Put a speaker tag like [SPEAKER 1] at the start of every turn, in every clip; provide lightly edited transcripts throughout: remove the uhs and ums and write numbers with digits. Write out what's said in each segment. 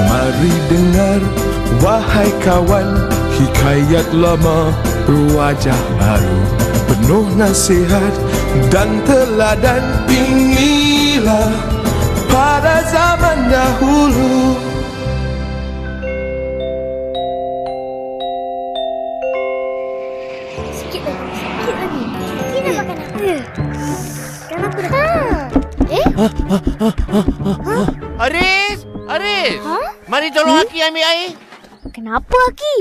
[SPEAKER 1] Mari dengar, wahai kawan, hikayat lama berwajah baru, penuh nasihat dan teladan. Inilah pada zaman dahulu.
[SPEAKER 2] Sikit lagi. Sikit nak makan apa? Kan aku dah.
[SPEAKER 3] Haris! Mari tolong Aki ambil air.
[SPEAKER 2] Kenapa, Aki?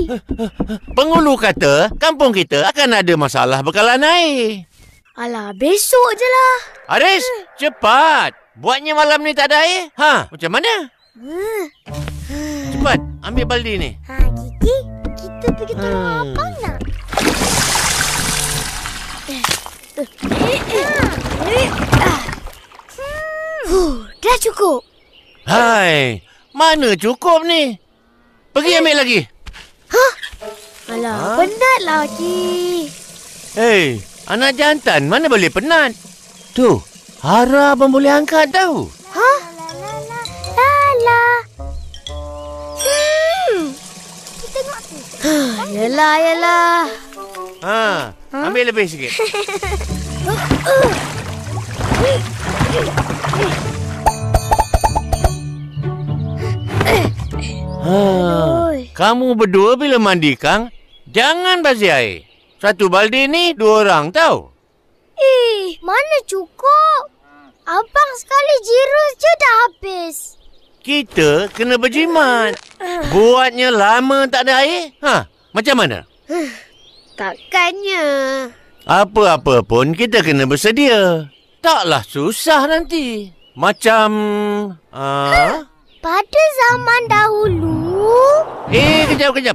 [SPEAKER 3] Penghulu kata kampung kita akan ada masalah bekalan air.
[SPEAKER 2] Alah, besok je lah.
[SPEAKER 3] Haris, cepat. Buatnya malam ni tak ada air. Macam mana? Cepat, ambil baldi ni.
[SPEAKER 2] Kiki, kita pergi tolong abang nak. Dah cukup.
[SPEAKER 3] Hai, mana cukup ni? Pergi ambil lagi.
[SPEAKER 2] Alah, penatlah, Ki.
[SPEAKER 3] Hei, anak jantan mana boleh penat? Tu, Hara abang boleh angkat tau.
[SPEAKER 2] Lala. Tengok tu. Yelah.
[SPEAKER 3] Ambil lebih sikit. Kamu berdua bila mandi, Kang, jangan basi air. Satu baldi ni 2 orang tau.
[SPEAKER 2] Mana cukup? Abang sekali jirus je dah habis.
[SPEAKER 3] Kita kena berjimat. Buatnya lama tak ada air. Macam mana?
[SPEAKER 2] Takkannya.
[SPEAKER 3] Apa-apa pun kita kena bersedia. Taklah susah nanti. Macam...
[SPEAKER 2] Pada zaman dahulu...
[SPEAKER 3] Kejap.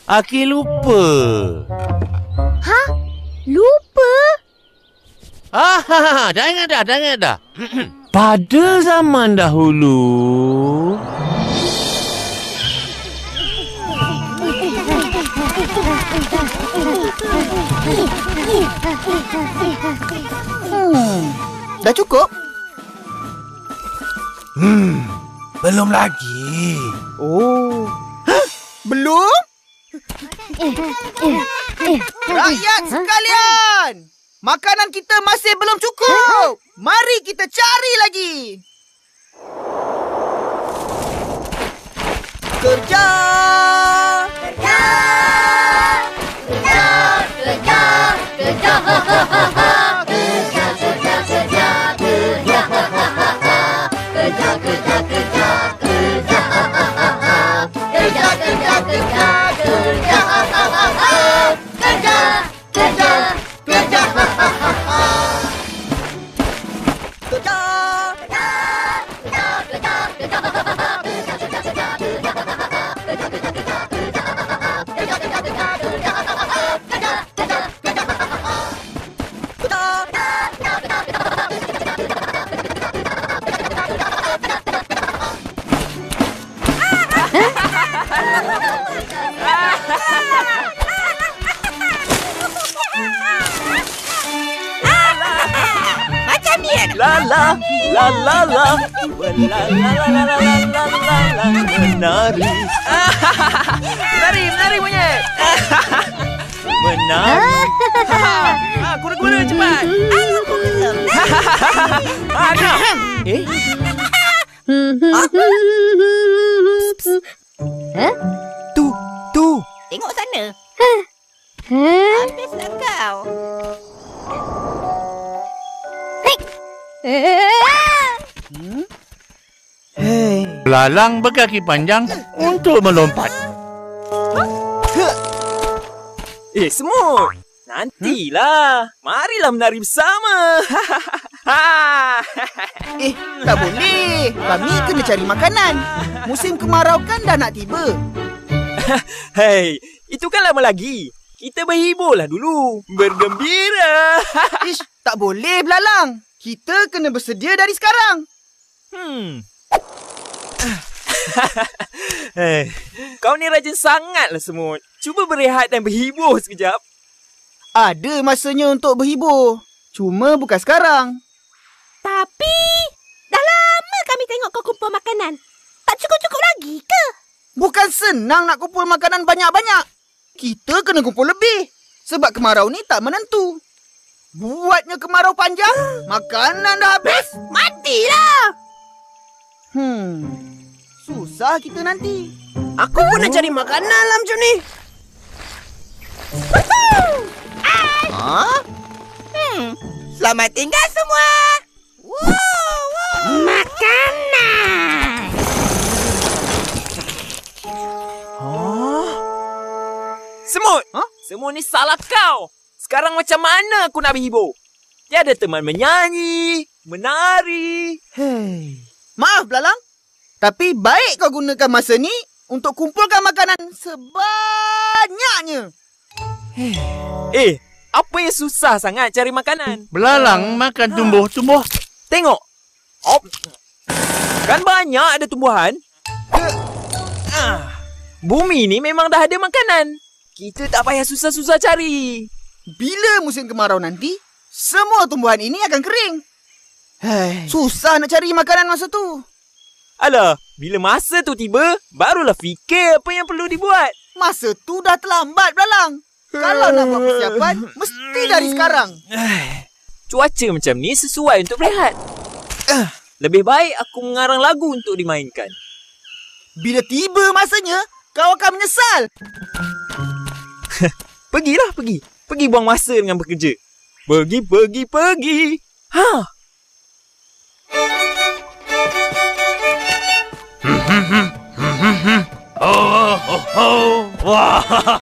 [SPEAKER 3] Aki lupa.
[SPEAKER 2] Lupa?
[SPEAKER 3] Dah ingat dah. Pada zaman dahulu...
[SPEAKER 4] Dah cukup?
[SPEAKER 1] Belum lagi.
[SPEAKER 4] Oh. Belum? Rakyat sekalian, makanan kita masih belum cukup. Mari kita cari lagi. Kerja.
[SPEAKER 5] Menari monyet. Menari. Kuda-kuda cepat. Aku kesal.
[SPEAKER 4] Tu.
[SPEAKER 5] Tengok sana. Habislah kau.
[SPEAKER 3] Belalang berkaki panjang untuk melompat.
[SPEAKER 5] Semut. Nantilah. Marilah menari bersama.
[SPEAKER 4] Tak boleh. Kami kena cari makanan. Musim kemarau kan dah nak tiba.
[SPEAKER 5] Hei, itu kan lama lagi. Kita berhiburlah dulu. Bergembira.
[SPEAKER 4] Tak boleh, belalang. Kita kena bersedia dari sekarang.
[SPEAKER 5] Kau ni rajin sangatlah, semut. Cuba berehat dan berhibur sekejap.
[SPEAKER 4] Ada masanya untuk berhibur. Cuma bukan sekarang.
[SPEAKER 6] Tapi Mami! Dah lama kami tengok kau kumpul makanan. Tak cukup-cukup lagi ke?
[SPEAKER 4] Bukan senang nak kumpul makanan banyak-banyak. Kita kena kumpul lebih. Sebab kemarau ni tak menentu. Buatnya kemarau panjang, makanan dah habis.
[SPEAKER 6] Matilah!
[SPEAKER 4] Susah kita nanti.
[SPEAKER 6] Aku pun nak cari makanan lah macam ni. Selamat tinggal semua. Makanan.
[SPEAKER 5] Semut!
[SPEAKER 4] Hah?
[SPEAKER 5] Semua ni salah kau. Sekarang macam mana aku nak berhibur? Tiada teman menyanyi, menari.
[SPEAKER 4] Hei. Maaf, Belalang. Tapi baik kau gunakan masa ni untuk kumpulkan makanan sebanyaknya.
[SPEAKER 5] Apa yang susah sangat cari makanan?
[SPEAKER 3] Belalang makan tumbuh-tumbuh.
[SPEAKER 5] Tengok. Kan banyak ada tumbuhan. Bumi ni memang dah ada makanan. Kita tak payah susah-susah cari.
[SPEAKER 4] Bila musim kemarau nanti, semua tumbuhan ini akan kering. Susah nak cari makanan masa tu.
[SPEAKER 5] Alah, bila masa tu tiba, barulah fikir apa yang perlu dibuat.
[SPEAKER 4] Masa tu dah terlambat, Belalang. Kalau nak buat persiapan, mesti dari sekarang.
[SPEAKER 5] Cuaca macam ni sesuai untuk berehat. Lebih baik aku mengarang lagu untuk dimainkan.
[SPEAKER 4] Bila tiba masanya, kau akan menyesal.
[SPEAKER 5] Pergilah, pergi. Pergi buang masa dengan bekerja. Pergi.
[SPEAKER 3] Wah.